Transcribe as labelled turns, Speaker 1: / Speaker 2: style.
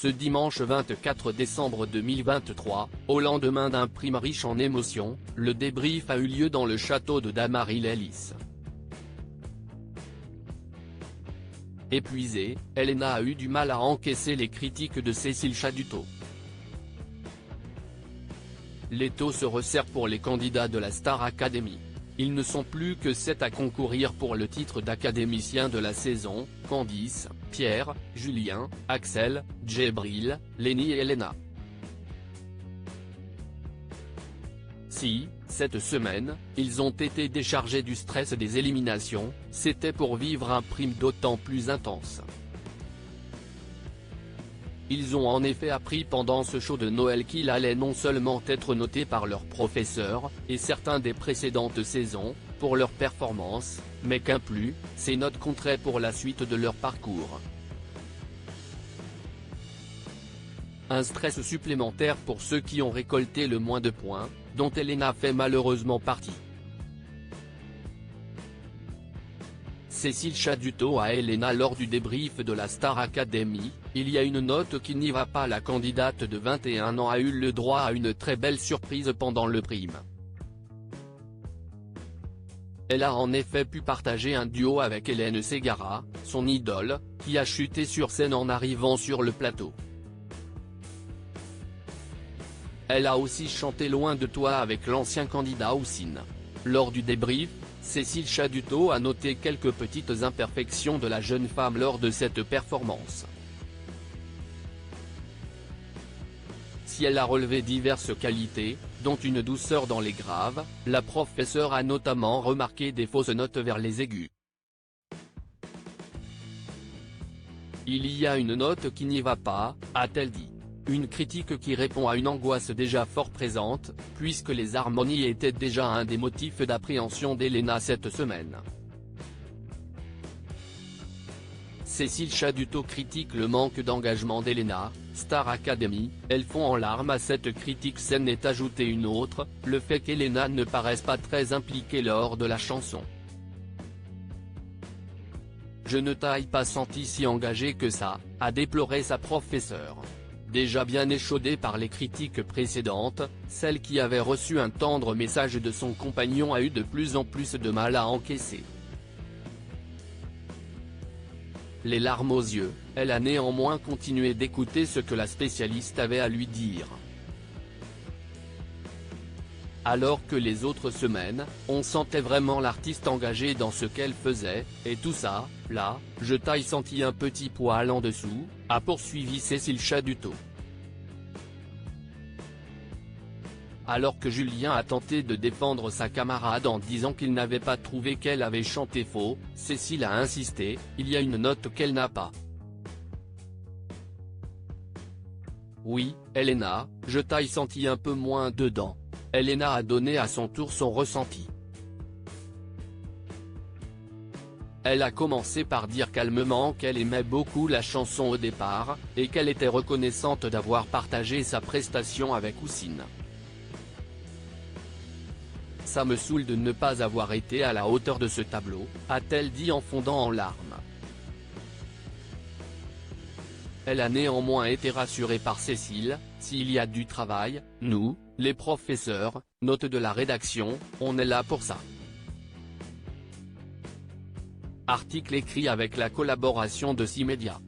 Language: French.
Speaker 1: Ce dimanche 24 décembre 2023, au lendemain d'un prime riche en émotions, le débrief a eu lieu dans le château de Dammaril-Ellis. Épuisée, Elena a eu du mal à encaisser les critiques de Cécile Chaduto. L'étau se resserre pour les candidats de la Star Academy. Ils ne sont plus que 7 à concourir pour le titre d'académicien de la saison: Candice, Pierre, Julien, Axel, Djibril, Lenny et Elena. Si, cette semaine, ils ont été déchargés du stress des éliminations, c'était pour vivre un prime d'autant plus intense. Ils ont en effet appris pendant ce show de Noël qu'ils allaient non seulement être notés par leurs professeurs, et certains des précédentes saisons, pour leur performance, mais qu'un plus, ces notes compteraient pour la suite de leur parcours. Un stress supplémentaire pour ceux qui ont récolté le moins de points, dont Elena fait malheureusement partie. Cécile Chaduto à Elena lors du débrief de la Star Academy: il y a une note qui n'y va pas. La candidate de 21 ans a eu le droit à une très belle surprise pendant le prime. Elle a en effet pu partager un duo avec Hélène Ségara, son idole, qui a chuté sur scène en arrivant sur le plateau. Elle a aussi chanté Loin de toi avec l'ancien candidat Houssine. Lors du débrief, Cécile Chaduto a noté quelques petites imperfections de la jeune femme lors de cette performance. Si elle a relevé diverses qualités, dont une douceur dans les graves, la professeure a notamment remarqué des fausses notes vers les aigus. Il y a une note qui n'y va pas, a-t-elle dit. Une critique qui répond à une angoisse déjà fort présente, puisque les harmonies étaient déjà un des motifs d'appréhension d'Elena cette semaine. Cécile Chaduto critique le manque d'engagement d'Elena, Star Academy: elles font en larmes à cette critique saine, est ajoutée une autre, le fait qu'Elena ne paraisse pas très impliquée lors de la chanson. Je ne t'ai pas senti si engagée que ça, a déploré sa professeure. Déjà bien échaudée par les critiques précédentes, celle qui avait reçu un tendre message de son compagnon a eu de plus en plus de mal à encaisser. Les larmes aux yeux, elle a néanmoins continué d'écouter ce que la spécialiste avait à lui dire. Alors que les autres semaines, on sentait vraiment l'artiste engagée dans ce qu'elle faisait, et tout ça, là, je t'ai senti un petit poil en dessous, a poursuivi Cécile Chaduto. Alors que Julien a tenté de défendre sa camarade en disant qu'il n'avait pas trouvé qu'elle avait chanté faux, Cécile a insisté: il y a une note qu'elle n'a pas. Oui, Elena, je t'ai senti un peu moins dedans. Elena a donné à son tour son ressenti. Elle a commencé par dire calmement qu'elle aimait beaucoup la chanson au départ, et qu'elle était reconnaissante d'avoir partagé sa prestation avec Houssine. Ça me saoule de ne pas avoir été à la hauteur de ce tableau, a-t-elle dit en fondant en larmes. Elle a néanmoins été rassurée par Cécile: s'il y a du travail, nous, les professeurs, note de la rédaction, on est là pour ça. Article écrit avec la collaboration de 6 médias.